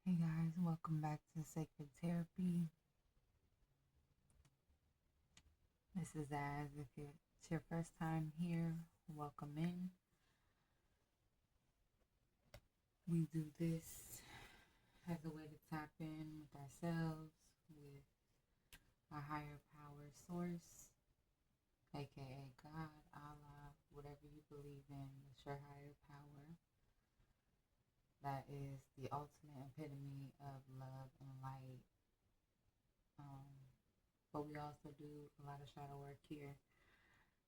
Hey guys, welcome back to Sacred Therapy. This is Az. If it's your first time here, welcome in. We do this as a way to tap in with ourselves, with our higher power source, aka God, Allah, whatever you believe in. It's your higher power. That is the ultimate epitome of love and light. Um, but we also do a lot of shadow work here.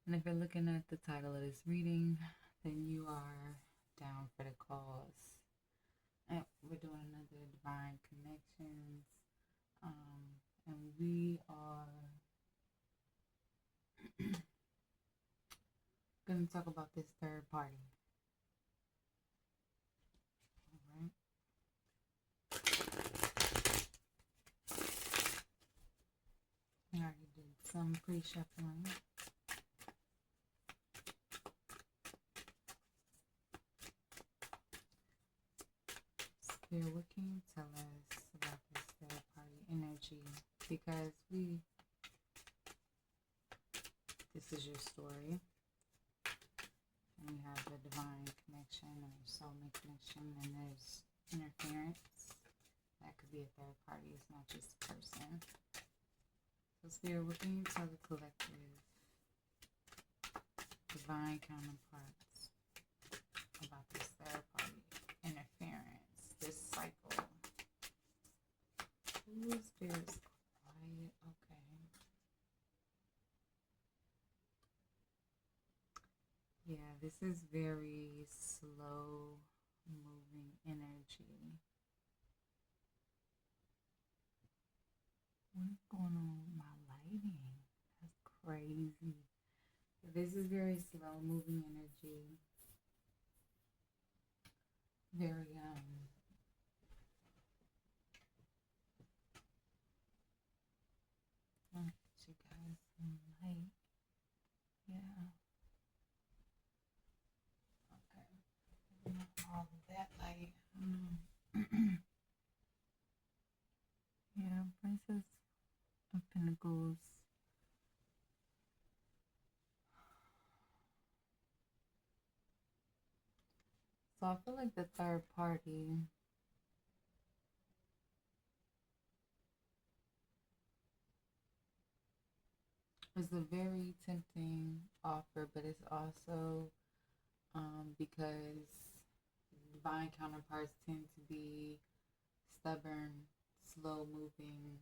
And if you're looking at the title of this reading, then you are down for the cause. And we're doing another Divine Connections. And we are going to talk about this third party. All right. I already did some pre-shuffling. Spirit, what can you tell us about this third party energy? Because this is your story. And we have the divine connection or soulmate connection, and there's interference. That could be a third party, it's not just a person. So Spirit, what can you tell the collective divine counterparts about this third party interference, this cycle? Ooh, Spirit's quiet. Okay. Yeah, this is very slow moving energy. What is going on with my lighting? That's crazy. This is very slow moving energy. Very I'll get you guys some light. Yeah. Okay. Not all of that light. Yeah, Princess of Pentacles. So I feel like the third party is a very tempting offer, but it's also because divine counterparts tend to be stubborn, slow moving,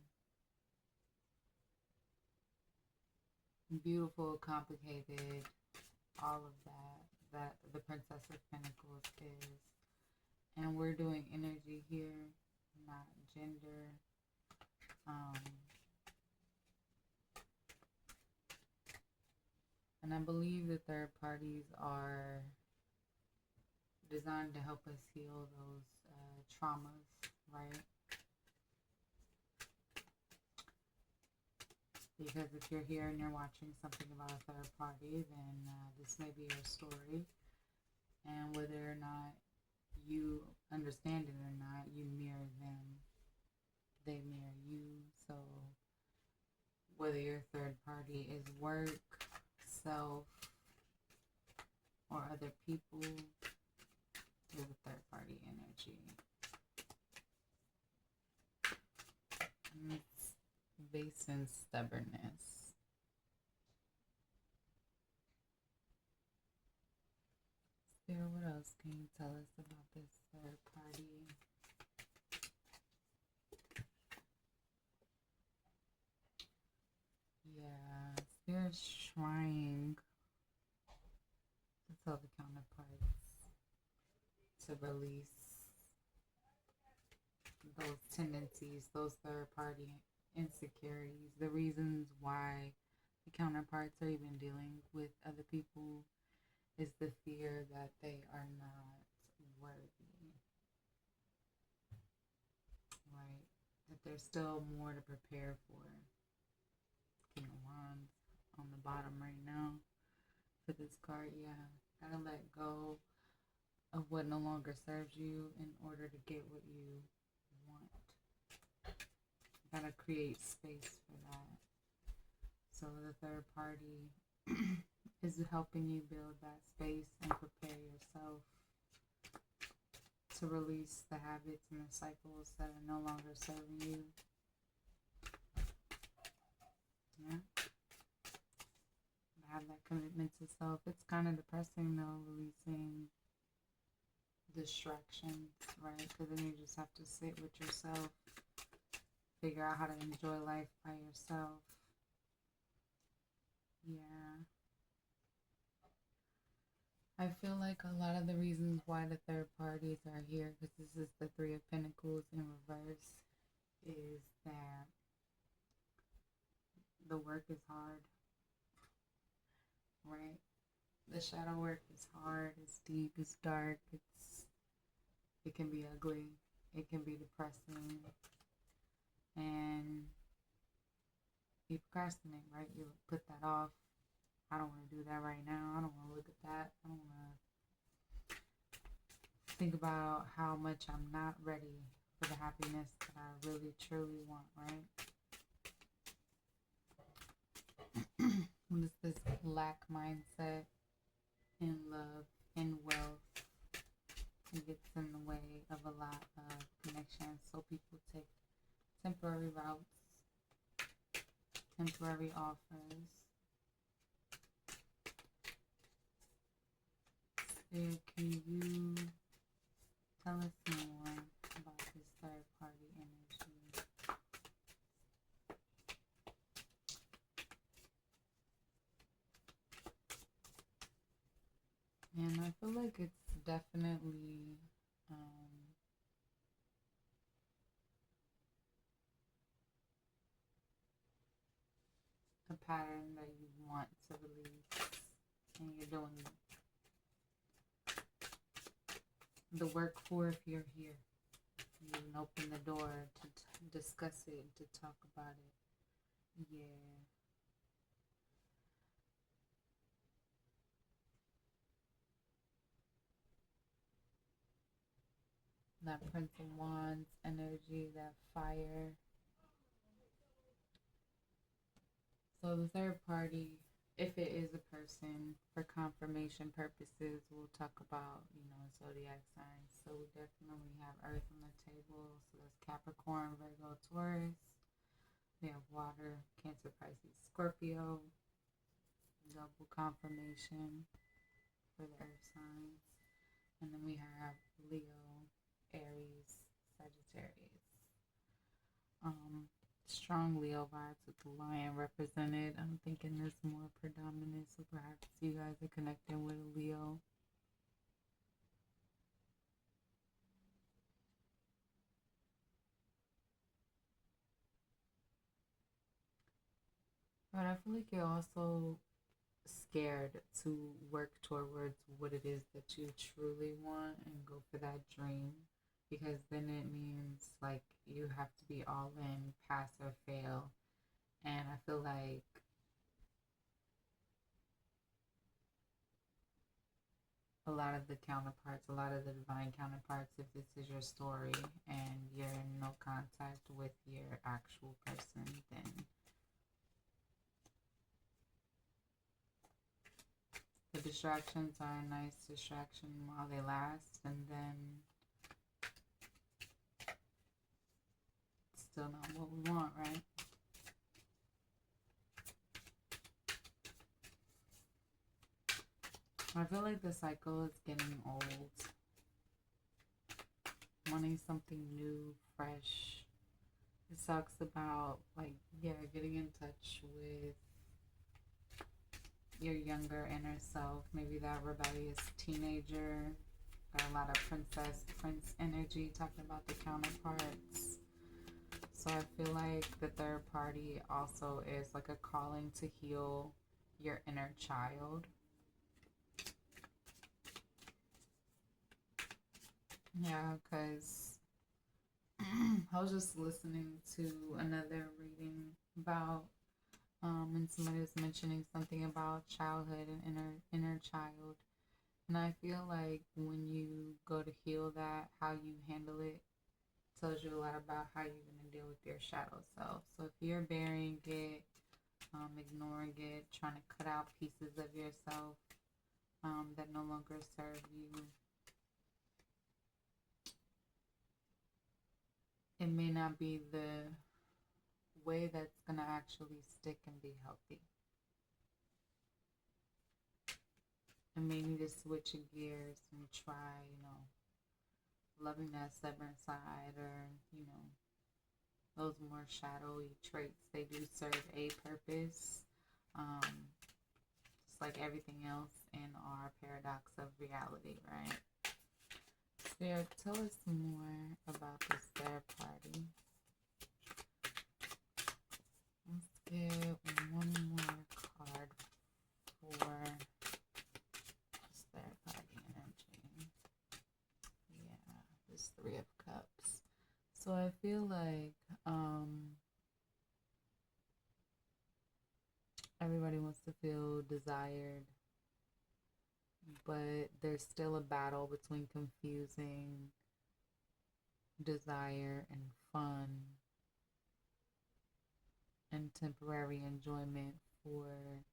beautiful, complicated, all of that the Princess of Pentacles is. And we're doing energy here, not gender. And I believe the third parties are designed to help us heal those traumas, right? Because if you're here and you're watching something about a third party, then this may be your story. And whether or not you understand it or not, you mirror them. They mirror you. So whether your third party is work, self, or other people, you're the third party energy. And it's based in stubbornness. Spirit, what else can you tell us about this third party? Yeah, Spirit's trying to tell the counterparts to release those tendencies, those third party insecurities, the reasons why the counterparts are even dealing with other people is the fear that they are not worthy, right? That there's still more to prepare for. King of Wands on the bottom right now for this card. Yeah, gotta let go of what no longer serves you in order to get what you want. You gotta create space for that. So the third party is helping you build that space and prepare yourself to release the habits and the cycles that are no longer serving you. Yeah. Have that commitment to self. It's kind of depressing though, releasing distractions, right? Because then you just have to sit with yourself, figure out how to enjoy life by yourself. Yeah. I feel like a lot of the reasons why the third parties are here, because this is the Three of Pentacles in reverse, is that the work is hard, right? The shadow work is hard, it's deep, it's dark, it can be ugly, it can be depressing, and you procrastinate, right? You put that off. I don't want to do that right now. I don't want to look at that. I don't want to think about how much I'm not ready for the happiness that I really, truly want, right? What is this lack mindset in love, in wealth? It gets in the way of a lot of connections. So people take temporary routes, temporary offers. So can you tell us more about this third party energy? And I feel like it's definitely a pattern that you want to release, and you're doing the work for if you're here. You can open the door to discuss it, to talk about it. Yeah. That Prince of Wands energy, that fire. So the third party, if it is a person, for confirmation purposes, we'll talk about, zodiac signs. So we definitely have Earth on the table. So that's Capricorn, Virgo, Taurus. We have water, Cancer, Pisces, Scorpio. Double confirmation for the Earth signs. And then we have Leo, Aries, Sagittarius. Strong Leo vibes with the lion represented. I'm thinking there's more predominant, so perhaps you guys are connecting with a Leo. But I feel like you're also scared to work towards what it is that you truly want and go for that dream, because then it means like you have to be all in, pass or fail. And I feel like a lot of the counterparts, a lot of the divine counterparts, if this is your story and you're in no contact with your actual person, then the distractions are a nice distraction while they last, and then it's still not what we want, right? I feel like the cycle is getting old. Wanting something new, fresh. It talks about, like, getting in touch with your younger inner self. Maybe that rebellious teenager. Got a lot of princess, prince energy, talking about the counterparts. So I feel like the third party also is like a calling to heal your inner child. Yeah, because I was just listening to another reading about, and somebody was mentioning something about childhood and inner child. And I feel like when you go to heal that, how you handle it tells you a lot about how you're going to deal with your shadow self. So if you're burying it, ignoring it, trying to cut out pieces of yourself that no longer serve you, it may not be the way that's going to actually stick and be healthy. And may need to switch gears and try, loving that stubborn side, or, those more shadowy traits. They do serve a purpose, just like everything else in our paradox of reality, right? Spirit, tell us more about this third party. Let's get one more card for this third party energy. Yeah, this Three of Cups. So I feel like everybody wants to feel desired, but there's still a battle between confusing desire and fun and temporary enjoyment for,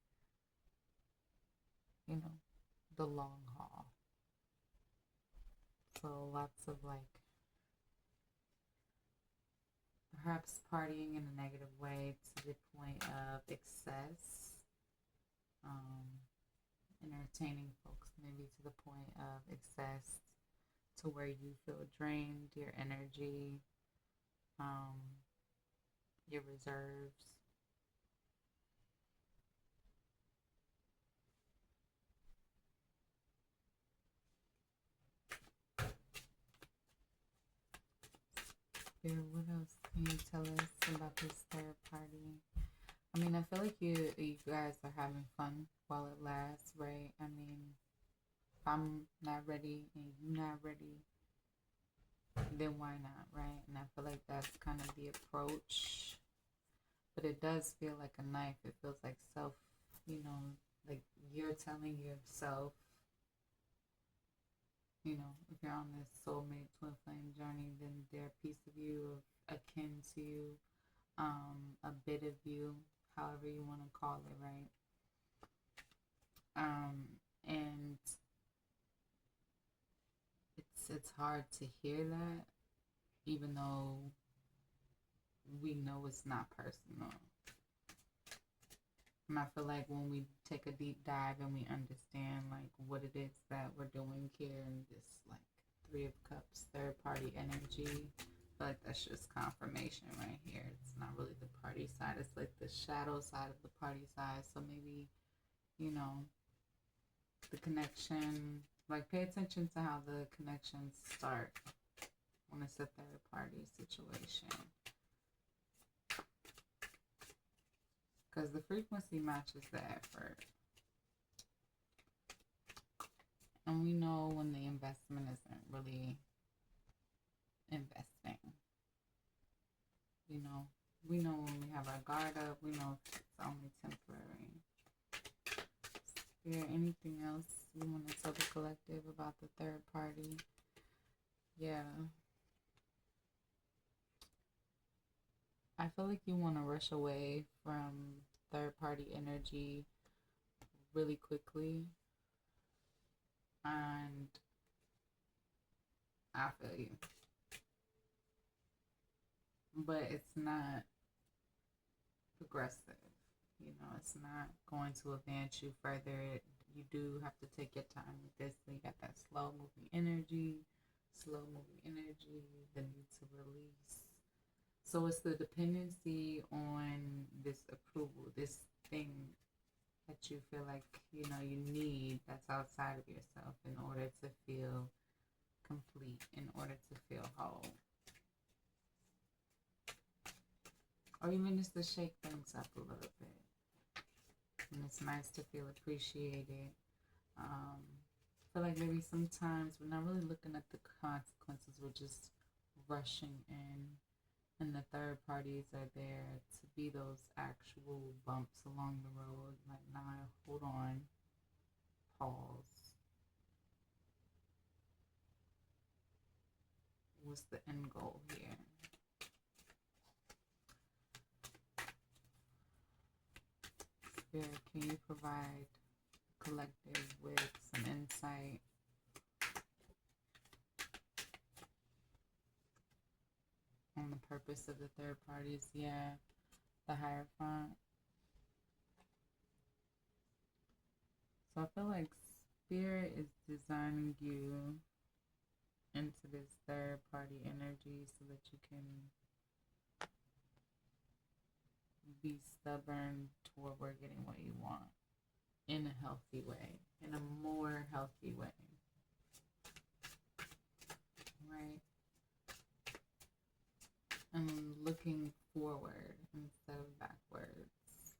the long haul. So lots of perhaps partying in a negative way to the point of excess, entertaining folks maybe to the point of excess to where you feel drained, your energy, your reserves. What else can you tell us about this third party? I mean, I feel like you guys are having fun while it lasts, right? I mean, if I'm not ready and you're not ready, then why not, right? And I feel like that's kind of the approach. But it does feel like a knife. It feels like self, like you're telling yourself, if you're on this soulmate twin flame journey, then they're a piece of you, akin to you, a bit of you, however you want to call it, right? And it's hard to hear that, even though we know it's not personal. And I feel like when we take a deep dive and we understand what it is that we're doing here in this Three of Cups, third party energy, I feel like that's just confirmation right here. It's not really the party side. It's like the shadow side of the party side. So maybe, the connection, pay attention to how the connections start when it's a third party situation. Because the frequency matches the effort. And we know when the investment isn't really investing. We know when we have our guard up, we know it's only temporary. Is there anything else we want to tell the collective about the third party? Yeah. I feel like you want to rush away from third party energy really quickly. And I feel you. But it's not progressive. It's not going to advance you further. You do have to take your time with this. So you got that slow moving energy, the need to release. So it's the dependency on this approval, this thing that you feel like, you need, that's outside of yourself in order to feel complete, in order to feel whole. Or even just to shake things up a little bit. And it's nice to feel appreciated. I feel like maybe sometimes we're not really looking at the consequences. We're just rushing in. And the third parties are there to be those actual bumps along the road. Like, nah, hold on. Pause. What's the end goal here? Spirit, can you provide collective with some insight on the purpose of the third parties? Yeah, the Hierophant. So I feel like Spirit is designing you into this third party energy so that you can be stubborn toward getting what you want in a healthy way, in a more healthy way, right? And looking forward instead of backwards.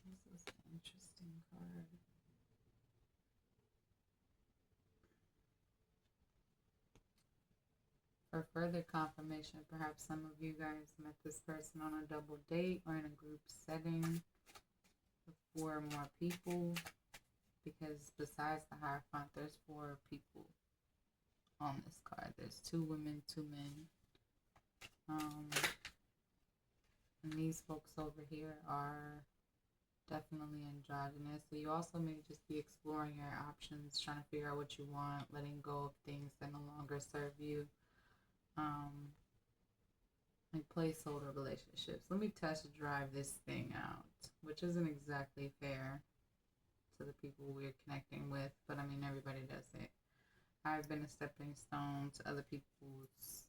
This is an interesting card. For further confirmation, perhaps some of you guys met this person on a double date or in a group setting with 4 or more people, because besides the Hierophant, there's 4 people on this card. There's 2 women, 2 men. And these folks over here are definitely androgynous. So you also may just be exploring your options, trying to figure out what you want, letting go of things that no longer serve you. Like placeholder relationships. Let me test drive this thing out, which isn't exactly fair to the people we're connecting with, but I mean, everybody does it. I've been a stepping stone to other people's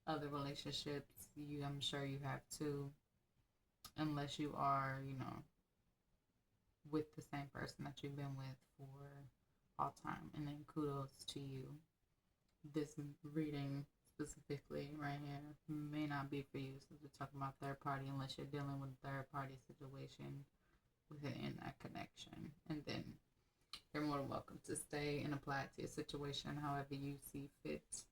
other relationships. I'm sure you have too, unless you are, with the same person that you've been with for all time. And then kudos to you. This reading specifically right here may not be for you, since we're talking about third party, unless you're dealing with a third party situation within that connection. And then you're more than welcome to stay and apply it to your situation however you see fit.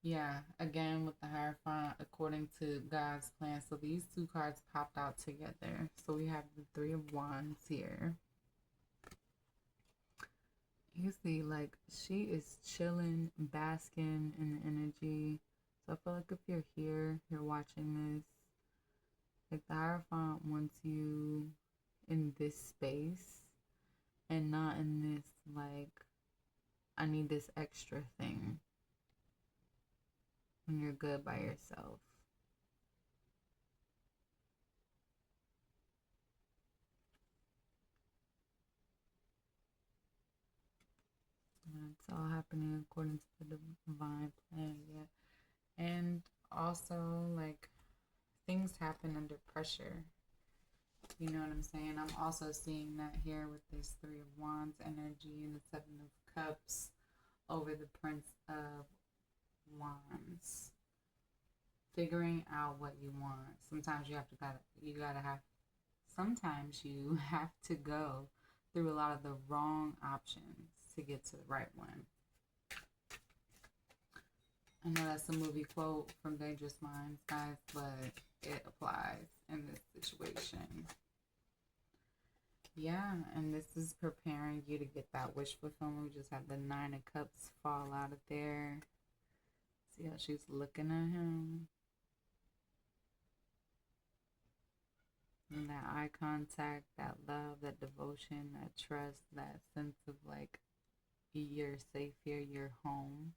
Yeah, again with the Hierophant, according to God's plan. So these 2 cards popped out together. So we have the 3 of Wands here. You see, like, she is chilling, basking in the energy. So I feel like if you're here, you're watching this, like the Hierophant wants you in this space and not in this, like, I need this extra thing when you're good by yourself. And it's all happening according to the divine plan, yeah. And also, like, things happen under pressure. You know what I'm saying? I'm also seeing that here with this 3 of Wands energy and the 7 of Cups over the Prince of Wands. Figuring out what you want. Sometimes sometimes you have to go through a lot of the wrong options to get to the right one. I know that's a movie quote from Dangerous Minds, guys, but it applies in this situation. Yeah, and this is preparing you to get that wish fulfillment. We just have the 9 of Cups fall out of there. See how she's looking at him? And that eye contact, that love, that devotion, that trust, that sense of like, you're safe here, you're home.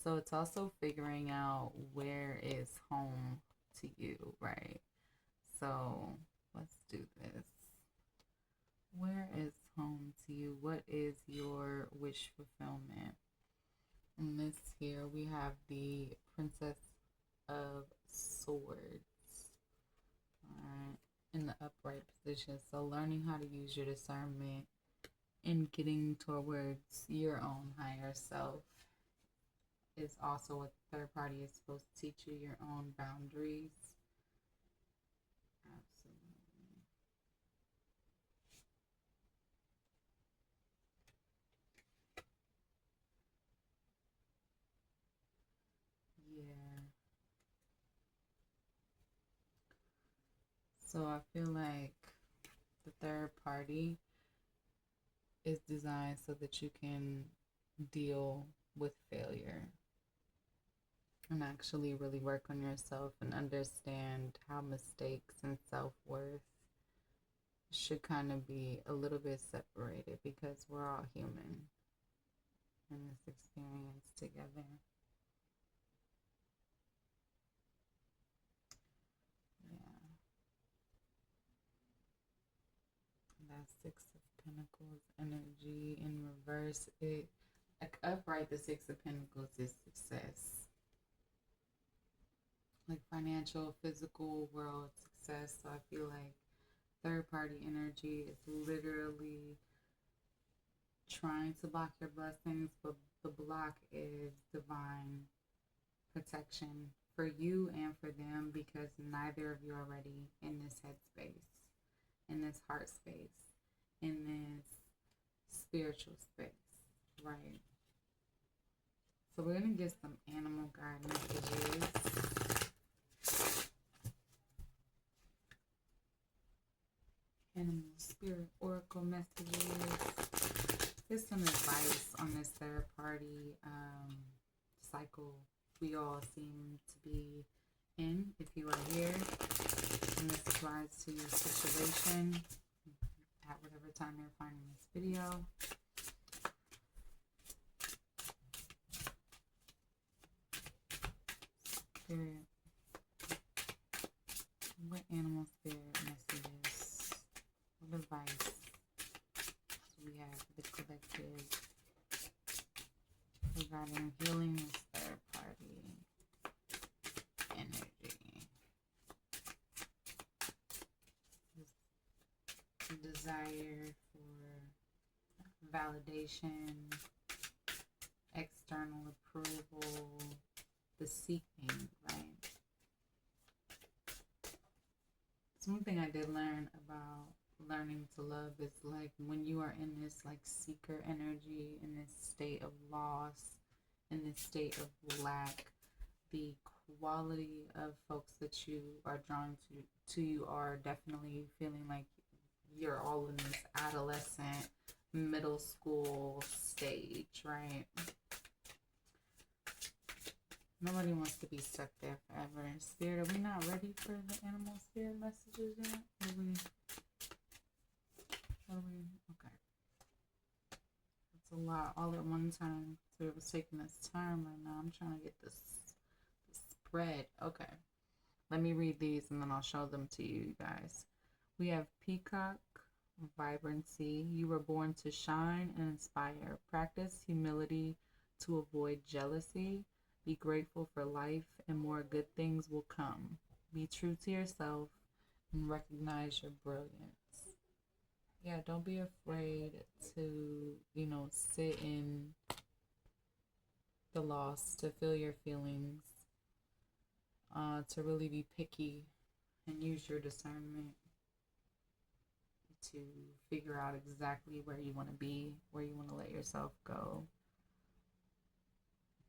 So it's also figuring out where is home to you, right? So let's do this. Where is home to you? What is your wish fulfillment? In this here, we have the Princess of Swords. Alright, in the upright position. So learning how to use your discernment and getting towards your own higher self is also what the third party is supposed to teach you, your own boundaries. Absolutely. Yeah. So I feel like the third party is designed so that you can deal with failure and actually really work on yourself and understand how mistakes and self-worth should kind of be a little bit separated because we're all human in this experience together. Yeah. That Six of Pentacles energy in reverse. It like upright, the Six of Pentacles is success. Like financial, physical world success. So I feel like third party energy is literally trying to block your blessings, but the block is divine protection for you and for them because neither of you are ready in this headspace, in this heart space, in this spiritual space, right? So we're going to get some animal guide messages. Animal spirit oracle messages. Here's some advice on this third party cycle we all seem to be in. If you are here and this applies to your situation at whatever time you're finding this video. Spirit. What animal spirit messages? What advice do we have for the collective regarding healing this third party energy? This desire for validation, external approval, the seeking, right? So one thing I did learn about learning to love is like when you are in this like seeker energy, in this state of loss, in this state of lack, the quality of folks that you are drawn to you are definitely feeling like you're all in this adolescent, middle school stage, right? Nobody wants to be stuck there forever. Spirit, are we not ready for the animal spirit messages yet? Okay. That's a lot all at one time. So it was taking us time right now. I'm trying to get this spread. Okay. Let me read these and then I'll show them to you guys. We have Peacock, vibrancy. You were born to shine and inspire. Practice humility to avoid jealousy. Be grateful for life and more good things will come. Be true to yourself and recognize your brilliance. Yeah, don't be afraid to, sit in the loss, to feel your feelings, to really be picky and use your discernment to figure out exactly where you want to be, where you want to let yourself go,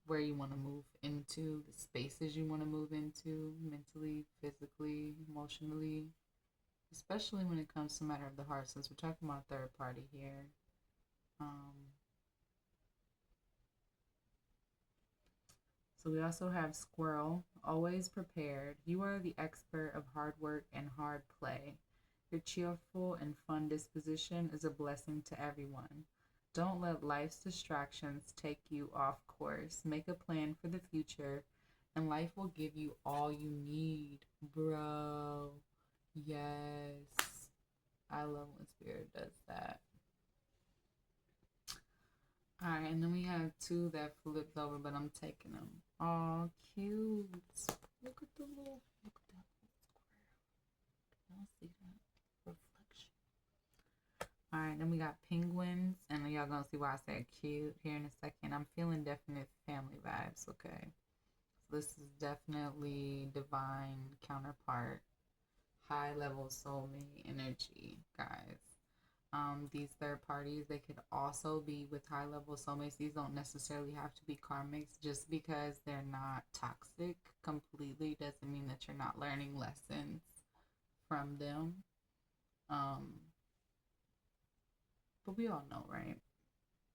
where you want to move into, the spaces you want to move into, mentally, physically, emotionally, especially when it comes to matter of the heart, since we're talking about third party here. So we also have Squirrel, always prepared. You are the expert of hard work and hard play. Your cheerful and fun disposition is a blessing to everyone. Don't let life's distractions take you off course. Make a plan for the future, and life will give you all you need, bro. Yes. I love when Spirit does that. Alright, and then we have two that flipped over, but I'm taking them. Oh, cute. Look at that little square. Y'all see that reflection? Alright, then we got penguins, and y'all gonna see why I said cute here in a second. I'm feeling definite family vibes, okay? So this is definitely divine counterpart, high level soulmate energy, guys. These third parties, they could also be with high level soulmates. These don't necessarily have to be karmics. Just because they're not toxic completely doesn't mean that you're not learning lessons from them. But we all know, right?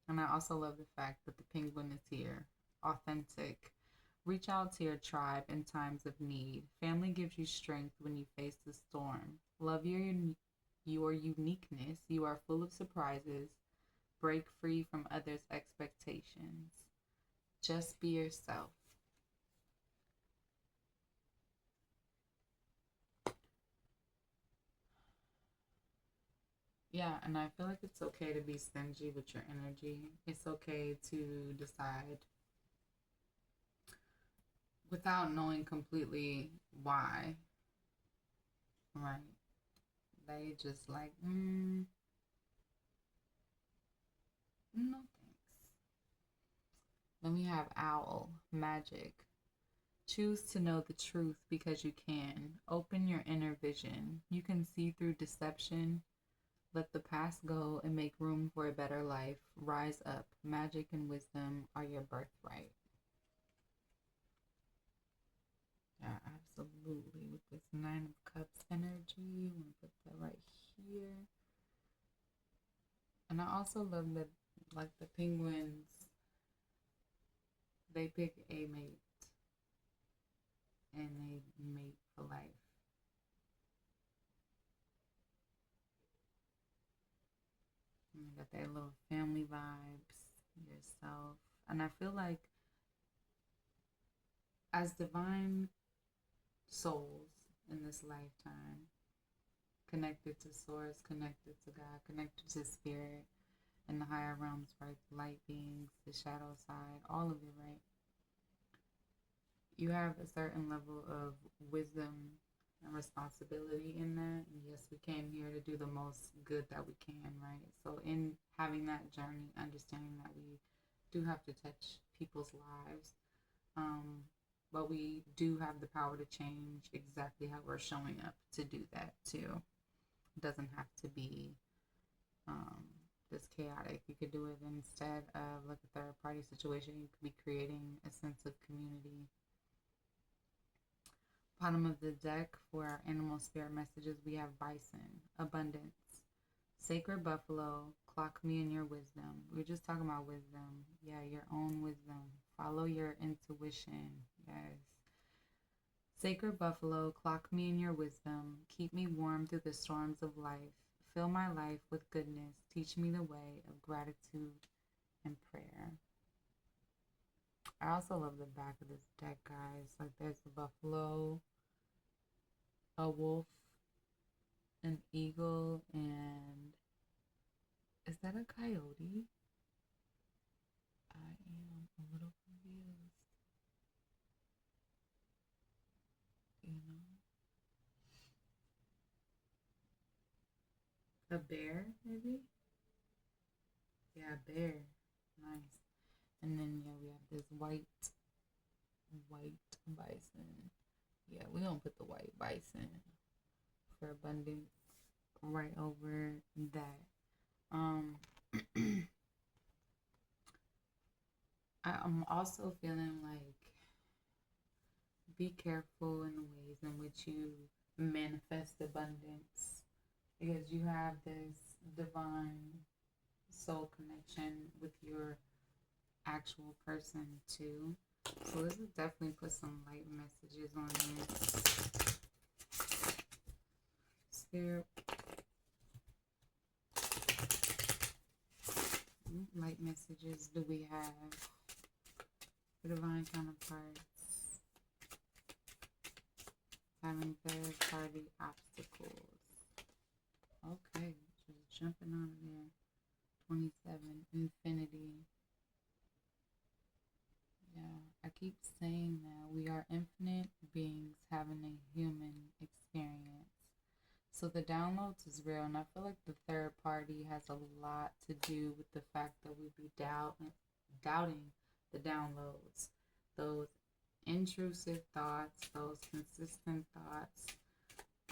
And I also love the fact that the penguin is here. Authentic. Reach out to your tribe in times of need. Family gives you strength when you face the storm. Love your uniqueness. You are full of surprises. Break free from others' expectations. Just be yourself. Yeah, and I feel like it's okay to be stingy with your energy. It's okay to decide without knowing completely why, right? They just like, no thanks. Then we have owl, magic. Choose to know the truth because you can. Open your inner vision. You can see through deception. Let the past go and make room for a better life. Rise up. Magic and wisdom are your birthright. Yeah, absolutely. With this Nine of Cups energy, I'm going to put that right here. And I also love that, like the penguins, they pick a mate and they mate for life. And they got that little family vibes, yourself. And I feel like as divine souls in this lifetime, connected to source, connected to God, connected to spirit and the higher realms, right? The light beings, the shadow side, all of it, right? You have a certain level of wisdom and responsibility in that. And yes, we came here to do the most good that we can, right? So in having that journey, understanding that we do have to touch people's lives, um, but we do have the power to change exactly how we're showing up to do that too. It doesn't have to be um, this chaotic. You could do it instead of like a third party situation. You could be creating a sense of community. Bottom of the deck for our animal spirit messages, we have bison, abundance, sacred buffalo, clock me in your wisdom. We were just talking about wisdom. Yeah, your own wisdom. Follow your intuition. Yes. Sacred buffalo, clock me in your wisdom. Keep me warm through the storms of life. Fill my life with goodness. Teach me the way of gratitude and prayer. I also love the back of this deck, guys. Like there's the buffalo, a wolf, an eagle, and is that a coyote? I am a little confused. You know, a bear maybe? Yeah, bear. Nice. And then yeah, we have this white bison. Yeah, we gonna put the white bison for abundance right over that. Um, I'm also feeling like be careful in the ways in which you manifest abundance because you have this divine soul connection with your actual person too. So let's definitely put some light messages on this. Spirit, light messages do we have for divine counterparts? Having third party obstacles. Okay, just jumping out of there. 27, infinity. Yeah, I keep saying that we are infinite beings having a human experience. So the downloads is real, and I feel like the third party has a lot to do with the fact that we be doubting the downloads, those intrusive thoughts, those consistent thoughts.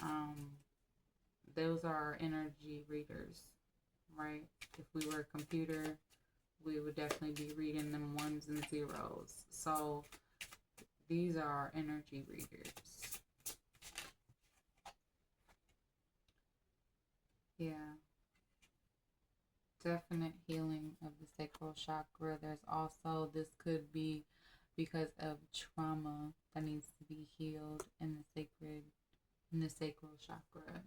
Um, those are our energy readers, right? If we were a computer, we would definitely be reading them ones and zeros. So these are our energy readers. Yeah. definite healing of the sacral chakra. There's also, this could be because of trauma that needs to be healed in the sacral chakra.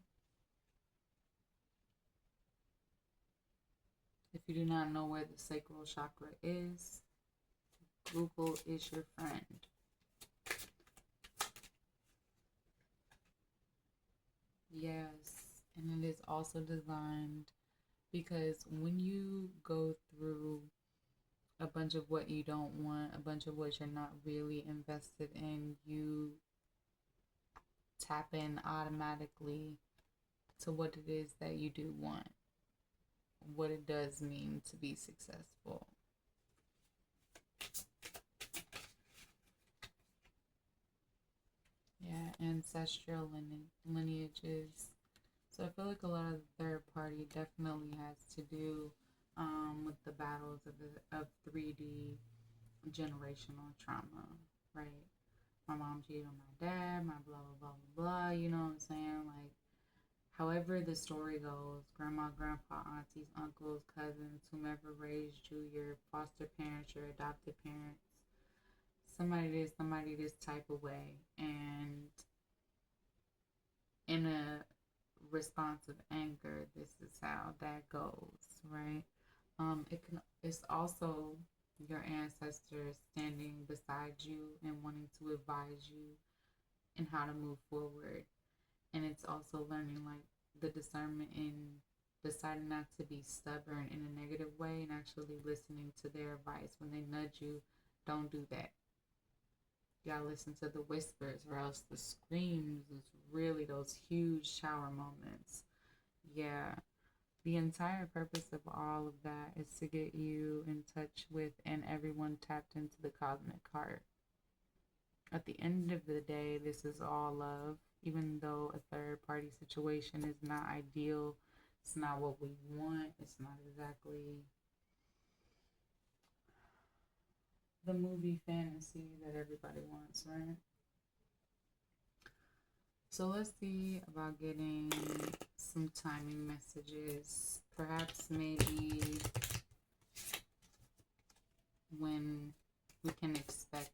If you do not know where the sacral chakra is, Google is your friend. Yes, and it is also designed because when you go through a bunch of what you don't want, a bunch of what you're not really invested in, you tap in automatically to what it is that you do want, what it does mean to be successful. Yeah, ancestral lineages. So I feel like a lot of the third party definitely has to do with the battles of 3D generational trauma, right? My mom cheated on my dad, my blah, blah, blah, blah, you know what I'm saying? Like, however the story goes, grandma, grandpa, aunties, uncles, cousins, whomever raised you, your foster parents, your adopted parents, somebody this type of way. And in a response of anger, this is how that goes, right? It's also your ancestors standing beside you and wanting to advise you in how to move forward. And it's also learning like the discernment in deciding not to be stubborn in a negative way and actually listening to their advice when they nudge you. Don't do that. You gotta listen to the whispers, or else the screams is really those huge shower moments. Yeah, the entire purpose of all of that is to get you in touch with and everyone tapped into the cosmic heart. At the end of the day, this is all love. Even though a third party situation is not ideal, it's not what we want, it's not exactly the movie fantasy that everybody wants, right? So let's see about getting some timing messages. Perhaps maybe when we can expect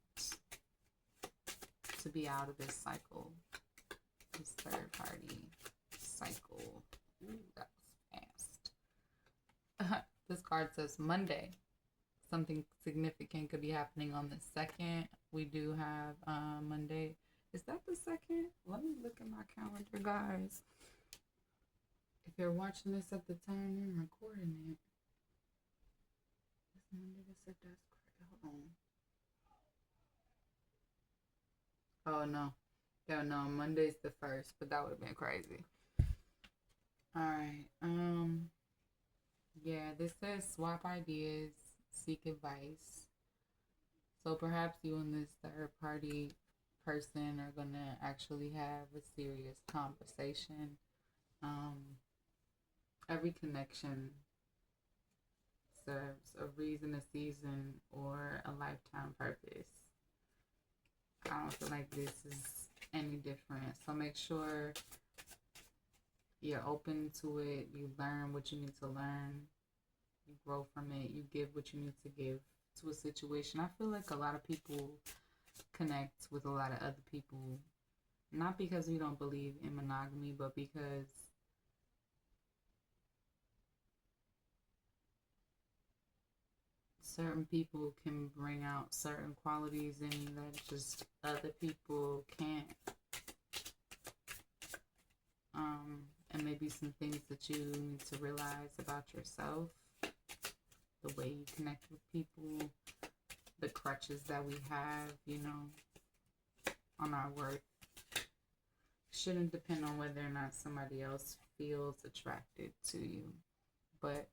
to be out of this cycle, this third party cycle. Ooh, that was fast. This card says Monday. Something significant could be happening on the 2nd. We do have Monday. Is that the 2nd? Let me look at my calendar, guys. If you're watching this at the time I'm recording it, it's Monday the 2nd. That's correct. Hold on. Oh no. Yeah, no, Monday's the 1st, but that would have been crazy. Alright. Yeah, this says swap ideas, seek advice. So perhaps you and this third party person are gonna actually have a serious conversation. Every connection serves a reason, a season, or a lifetime purpose. I don't feel like this is any different. So make sure you're open to it. You learn what you need to learn. You grow from it. You give what you need to give to a situation. I feel like a lot of people connect with a lot of other people, not because we don't believe in monogamy, but because certain people can bring out certain qualities in you that just other people can't. And maybe some things that you need to realize about yourself, the way you connect with people, the crutches that we have, on our worth. Shouldn't depend on whether or not somebody else feels attracted to you. But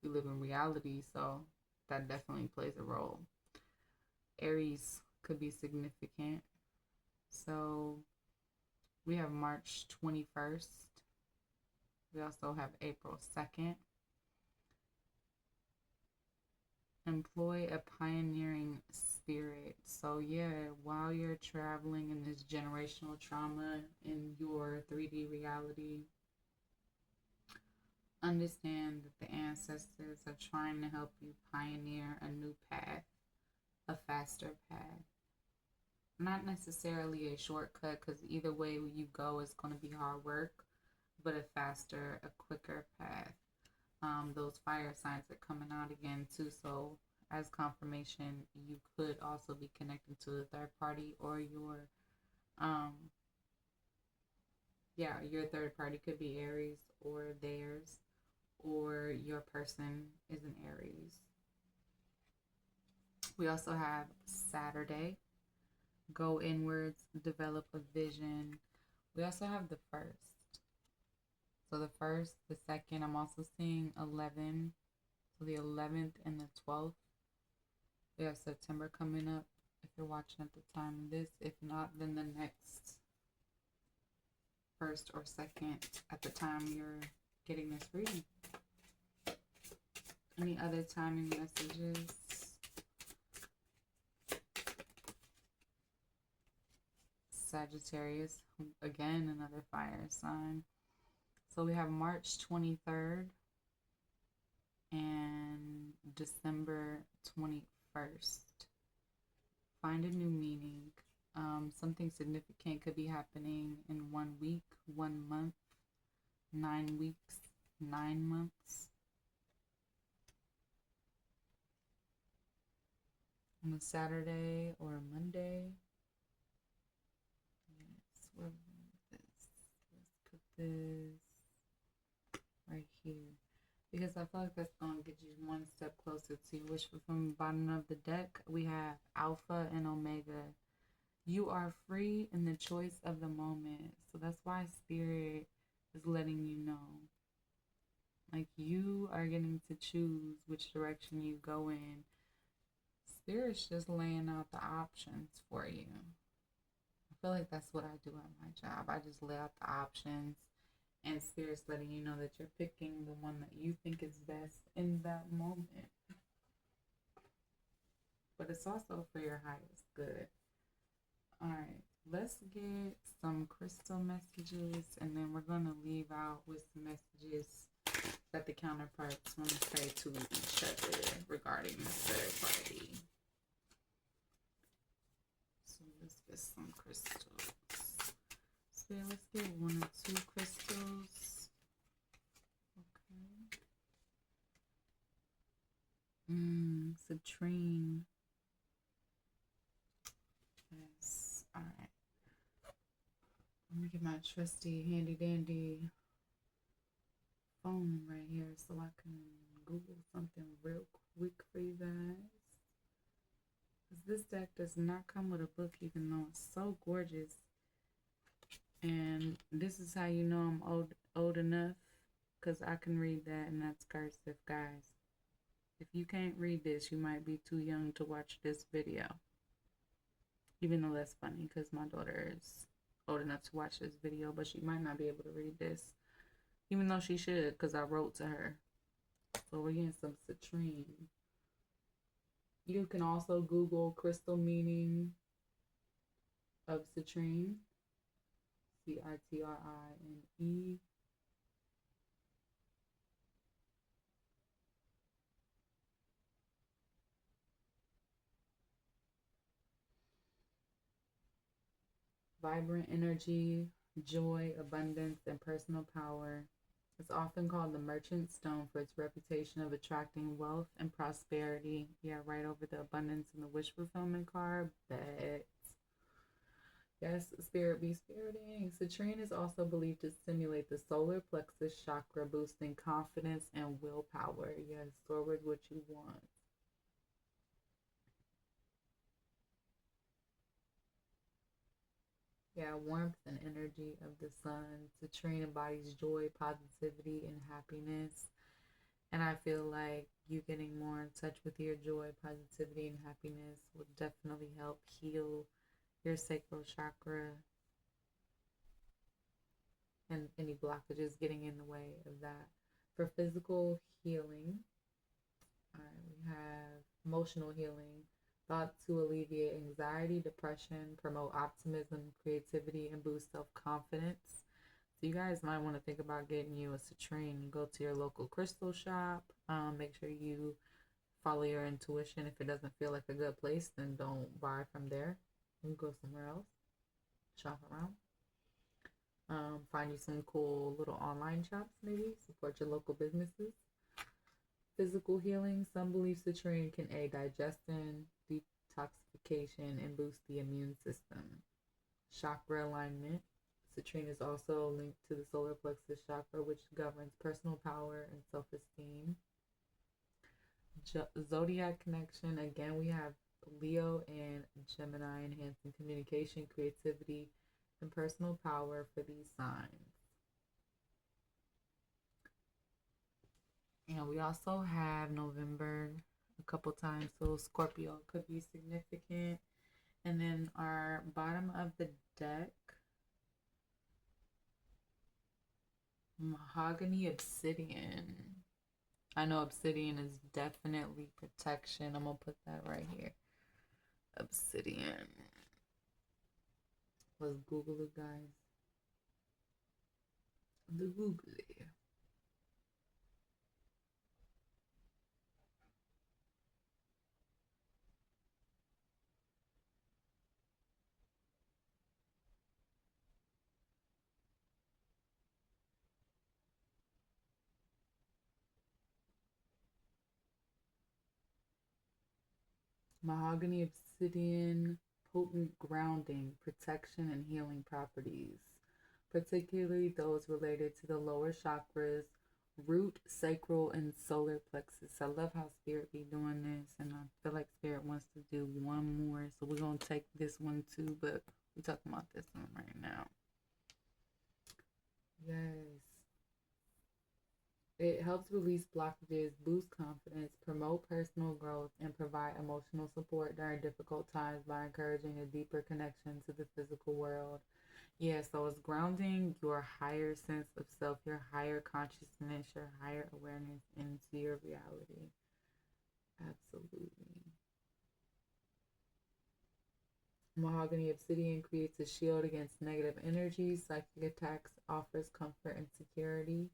we live in reality, so that definitely plays a role. Aries could be significant. So we have March 21st. We also have April 2nd. Employ a pioneering spirit. So yeah, while you're traveling in this generational trauma in your 3D reality, Understand that the ancestors are trying to help you pioneer a new path, a faster path. Not necessarily a shortcut, because either way you go is going to be hard work, but a faster, a quicker path. Those fire signs are coming out again too, so as confirmation, you could also be connected to a third party, or um your third party could be Aries or theirs, or your person is an Aries. We also have Saturday, go inwards, develop a vision. We also have the first. So the first, the second, I'm also seeing 11. So the 11th and the 12th. We have September coming up if you're watching at the time of this. If not, then the next first or second at the time you're getting this reading. Any other timing messages? Sagittarius, again, another fire sign. So we have March 23rd and December 21st. Find a new meaning. Something significant could be happening in 1 week, 1 month, 9 weeks, 9 months. On a Saturday or a Monday. Yes, where is this? Let's put this right here, because I feel like that's going to get you one step closer to your wish fulfillment. Bottom of the deck, we have Alpha and Omega. You are free in the choice of the moment. So that's why Spirit is letting you know. Like, you are getting to choose which direction you go in. Spirit's just laying out the options for you. I feel like that's what I do at my job. I just lay out the options, and Spirit's letting you know that you're picking the one that you think is best in that moment. But it's also for your highest good. Alright, let's get some crystal messages, and then we're going to leave out with some messages that the counterparts want to say to each other regarding the third party. So let's get some crystals. So yeah, let's get 1 or 2 crystals. Okay. Citrine. Yes. Alright. Let me get my trusty handy dandy phone right here so I can Google something real quick for you guys. Because this deck does not come with a book, even though it's so gorgeous. And this is how you know I'm old enough, because I can read that, and that's cursive, guys. If you can't read this, you might be too young to watch this video. Even though that's funny, because my daughter is old enough to watch this video, but she might not be able to read this. Even though she should, because I wrote to her. So we're getting some citrine. You can also Google crystal meaning of citrine. Citrine. Vibrant energy, joy, abundance, and personal power. It's often called the merchant stone for its reputation of attracting wealth and prosperity. Yeah, right over the abundance and the wish fulfillment card. Bet. Yes, spirit be spiriting. Citrine is also believed to stimulate the solar plexus chakra, boosting confidence and willpower. Yes, forward what you want. Yeah, warmth and energy of the sun. Citrine embodies joy, positivity, and happiness. And I feel like you getting more in touch with your joy, positivity, and happiness will definitely help heal your sacral chakra and any blockages getting in the way of that. For physical healing, all right, we have emotional healing, thought to alleviate anxiety, depression, promote optimism, creativity, and boost self confidence. So you guys might want to think about getting you a citrine. Go to your local crystal shop. Make sure you follow your intuition. If it doesn't feel like a good place, then don't buy from there. You go somewhere else. Shop around. Find you some cool little online shops, maybe. Support your local businesses. Physical healing. Some believe citrine can aid digestion, detoxification, and boost the immune system. Chakra alignment. Citrine is also linked to the solar plexus chakra, which governs personal power and self-esteem. Zodiac connection. Again, we have Leo and Gemini, enhancing communication, creativity, and personal power for these signs. And we also have November a couple times, so Scorpio could be significant. And then our bottom of the deck, mahogany obsidian. I know obsidian is definitely protection. I'm going to put that right here. Obsidian. Let's Google it, guys. The Google it. Mahogany obsidian, potent grounding, protection, and healing properties, particularly those related to the lower chakras, root, sacral, and solar plexus. I love how Spirit be doing this, and I feel like Spirit wants to do one more, so we're going to take this one too, but we're talking about this one right now. Yes. It helps release blockages, boost confidence, promote personal growth, and provide emotional support during difficult times by encouraging a deeper connection to the physical world. Yeah, so it's grounding your higher sense of self, your higher consciousness, your higher awareness into your reality. Absolutely. Mahogany obsidian creates a shield against negative energies. Psychic attacks, offers comfort and security.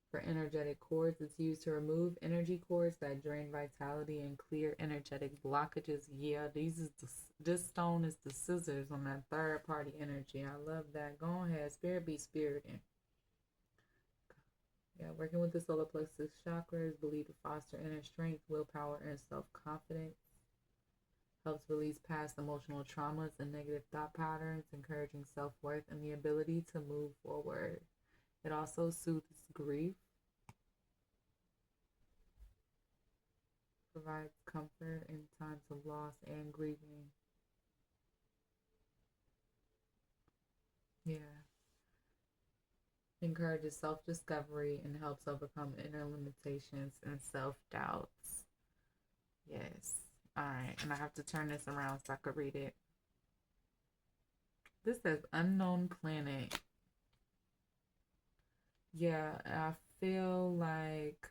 For energetic cords, it's used to remove energy cords that drain vitality and clear energetic blockages. Yeah, this stone is the scissors on that third party energy. I love that. Go ahead, Spirit be spiriting. Yeah, working with the solar plexus chakra is believed to foster inner strength, willpower, and self-confidence. Helps release past emotional traumas and negative thought patterns, encouraging self-worth and the ability to move forward. It also soothes grief, provides comfort in times of loss and grieving. Yeah. Encourages self-discovery and helps overcome inner limitations and self-doubts. Yes. All right. And I have to turn this around so I could read it. This says unknown planet. Yeah, I feel like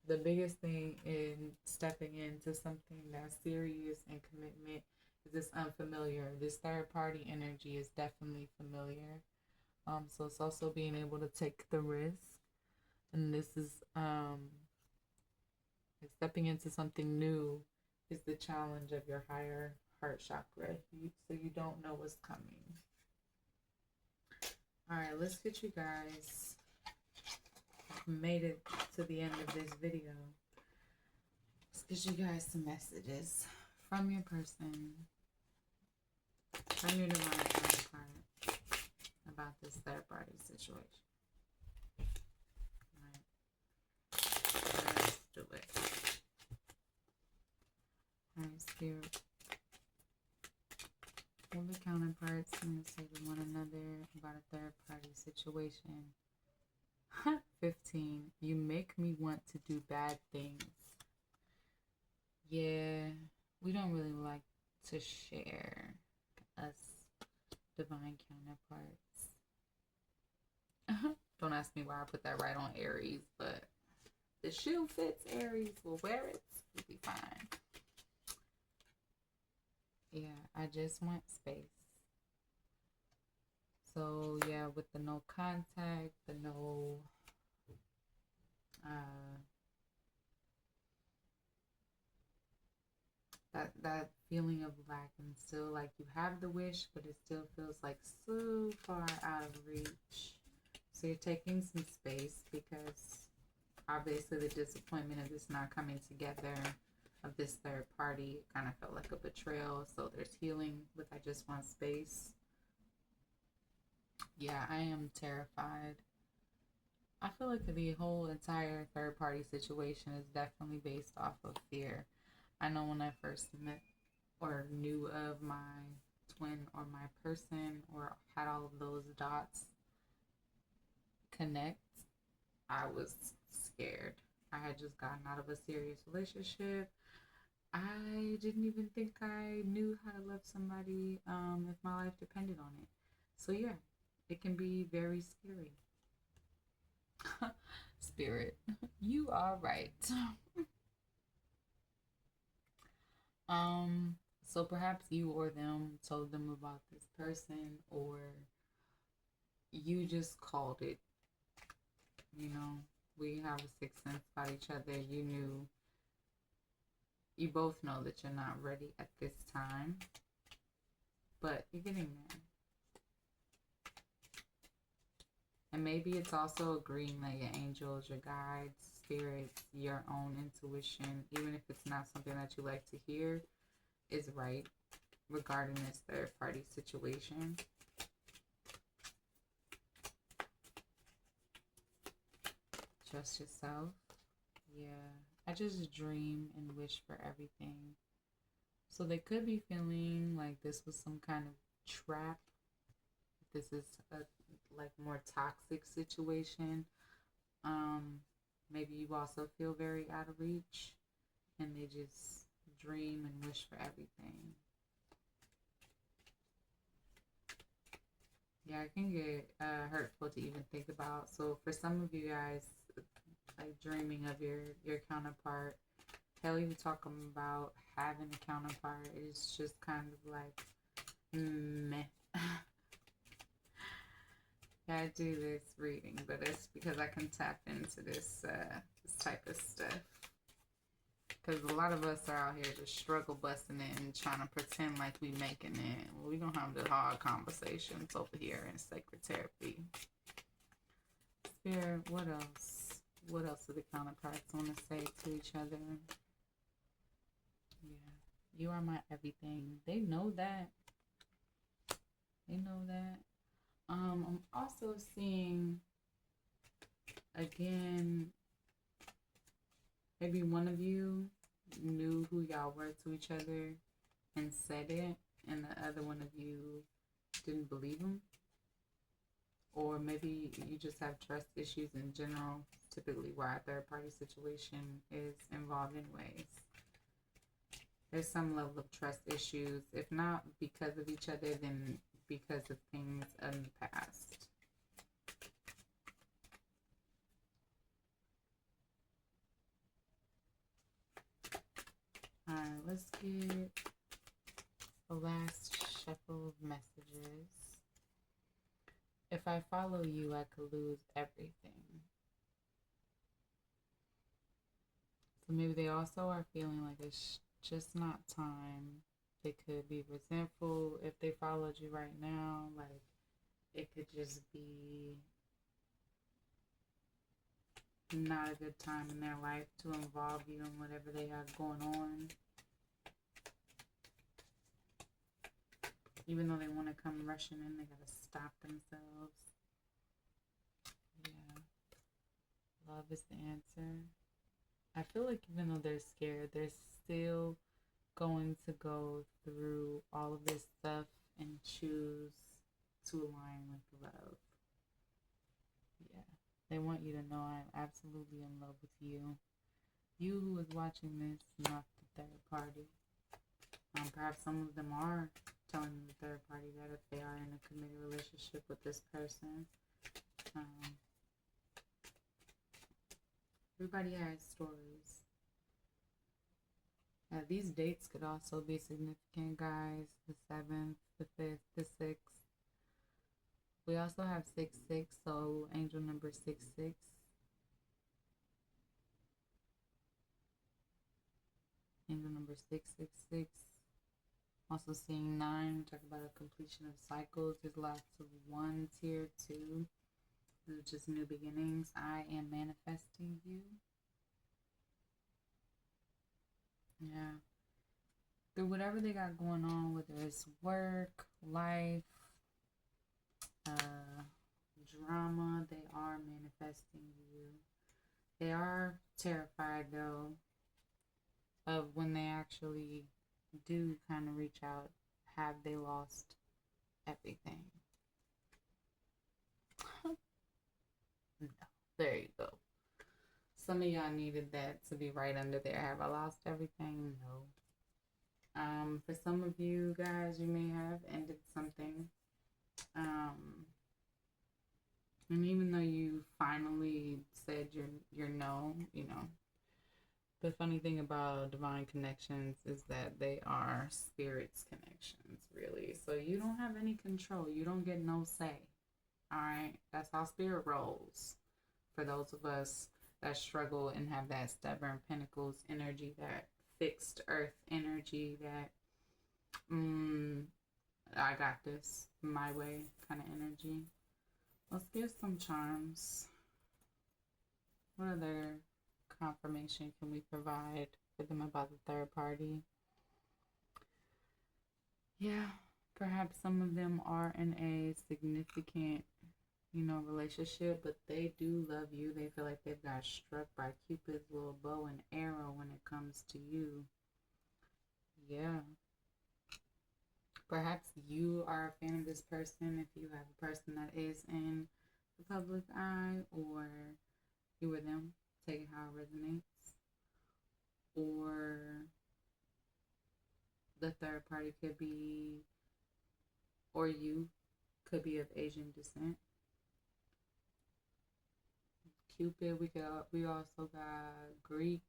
the biggest thing in stepping into something that's serious and commitment is this unfamiliar. This third party energy is definitely familiar. So it's also being able to take the risk. And this is stepping into something new is the challenge of your higher heart chakra. So you don't know what's coming. All right, let's get you guys made it to the end of this video. Let's get you guys some messages from your person, from your divine counterpart about this third party situation. All right, let's do it. All right, Spirit. All the counterparts going to say to one another about a third party situation. 15. You make me want to do bad things. Yeah, we don't really like to share us divine counterparts. Don't ask me why I put that right on Aries, but the shoe fits Aries. We'll wear it. We'll be fine. Yeah, I just want space. So yeah, with the no contact, the no uh that feeling of lack, and still like you have the wish, but it still feels like so far out of reach. So you're taking some space because obviously the disappointment of this not coming together, of this third party, kind of felt like a betrayal. So there's healing with I just want space. Yeah, I am terrified. I feel like the whole entire third party situation is definitely based off of fear. I know when I first met or knew of my twin or my person or had all of those dots connect, I was scared. I had just gotten out of a serious relationship. I didn't even think I knew how to love somebody if my life depended on it. So, yeah, it can be very scary. Spirit, you are right. Um, so perhaps you or them told them about this person, or you just called it. You know, we have a sixth sense about each other. You knew, you both know that you're not ready at this time, but you're getting there. And maybe it's also agreeing that your angels, your guides, spirits, your own intuition, even if it's not something that you like to hear, is right regarding this third party situation. Trust yourself. Yeah. I just dream and wish for everything. So they could be feeling like this was some kind of trap. This is a like more toxic situation. Um, Maybe you also feel very out of reach, and they just dream and wish for everything. Yeah, it can get hurtful to even think about. So for some of you guys, like dreaming of your counterpart, hell, even talking about having a counterpart is just kind of like meh. Yeah, I do this reading, but it's because I can tap into this type of stuff. Because a lot of us are out here just struggle busting it and trying to pretend like we making it. Well, we gonna have the hard conversations over here in sacred therapy. Spirit, what else? What else do the counterparts want to say to each other? Yeah, you are my everything. They know that. They know that. I'm also seeing again. Maybe one of you knew who y'all were to each other and said it, and the other one of you didn't believe them. Or maybe you just have trust issues in general, typically why a third party situation is involved in ways. There's some level of trust issues, if not because of each other, then because of things in the past. Alright, let's get the last shuffle of messages. If I follow you, I could lose everything. So maybe they also are feeling like it's just not time. They could be resentful if they followed you right now. Like, it could just be not a good time in their life to involve you in whatever they have going on. Even though they want to come rushing in, they gotta stop themselves. Yeah. Love is the answer. I feel like even though they're scared, they're still going to go through all of this stuff and choose to align with love. Yeah. They want you to know I'm absolutely in love with you. You who is watching this, not the third party. Perhaps some of them are telling the third party that if they are in a committed relationship with this person. Everybody has stories. These dates could also be significant, guys. The 7th, the 5th, the 6th. We also have 6 6, so angel number 6 6. Angel number 6 6 6. Also seeing 9, talk about a completion of cycles. There's lots of ones here too. These are just new beginnings. I am manifesting you. Yeah. Through whatever they got going on, whether it's work, life, drama, they are manifesting you. They are terrified though of when they actually do kind of reach out. Have they lost everything? No. There you go. Some of y'all needed that to be right under there. Have I lost everything? No. For some of you guys, you may have ended something. And even though you finally said your no, you know, the funny thing about divine connections is that they are spirits connections, really. So you don't have any control. You don't get no say. All right? That's how spirit rolls. For those of us that struggle and have that stubborn pentacles energy, that fixed earth energy, that I got this my way kind of energy. Let's give some charms. What other confirmation can we provide for them about the third party? Yeah, perhaps some of them are in a significant, relationship, but they do love you. They feel like they've got struck by Cupid's little bow and arrow when it comes to you. Yeah. Perhaps you are a fan of this person if you have a person that is in the public eye, or you or them, take it how it resonates. Or the third party could be, or you could be of Asian descent. Cupid, we also got Greek.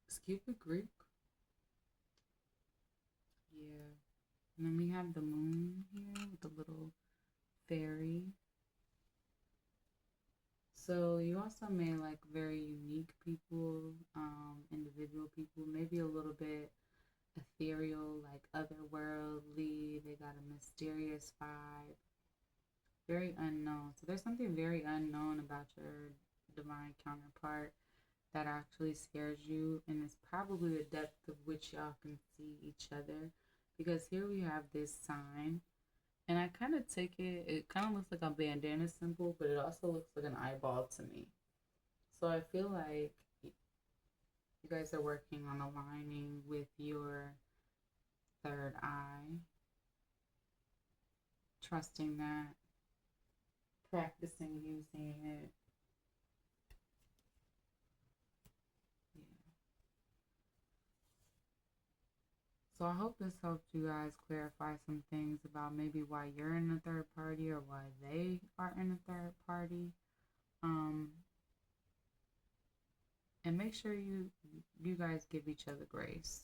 Is Cupid Greek? Yeah. And then we have the moon here with the little fairy. So you also may like very unique people, individual people, maybe a little bit ethereal, like otherworldly. They got a mysterious vibe, very unknown. So there's something very unknown about your divine counterpart that actually scares you, and it's probably the depth of which y'all can see each other, because here we have this sign, and I kind of take it kind of looks like a bandana symbol, but it also looks like an eyeball to me. So I feel like you guys are working on aligning with your third eye, trusting that, practicing using it. Yeah. So I hope this helped you guys clarify some things about maybe why you're in a third party or why they are in a third party. And make sure you guys give each other grace.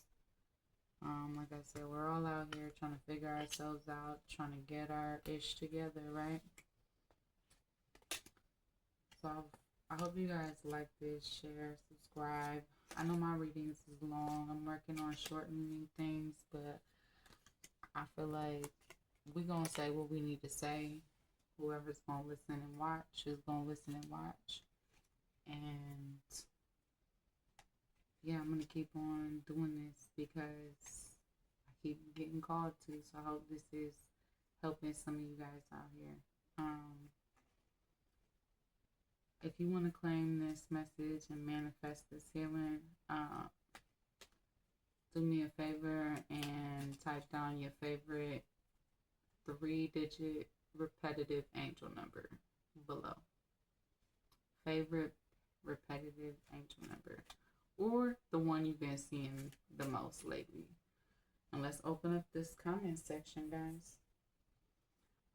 Like I said, we're all out here trying to figure ourselves out, trying to get our ish together, right? So I hope you guys like this, share, subscribe. I know my readings is long. I'm working on shortening things, but I feel like we're going to say what we need to say. Whoever's going to listen and watch is going to listen and watch. And yeah, I'm going to keep on doing this because I keep getting called to. So I hope this is helping some of you guys out here. If you want to claim this message and manifest this healing, do me a favor and type down your favorite 3-digit repetitive angel number below. Favorite repetitive angel number, or the one you've been seeing the most lately. And let's open up this comment section, guys.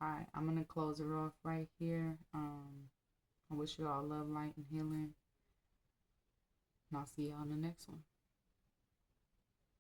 Alright, I'm going to close it off right here. I wish you all love, light, and healing. And I'll see y'all in the next one.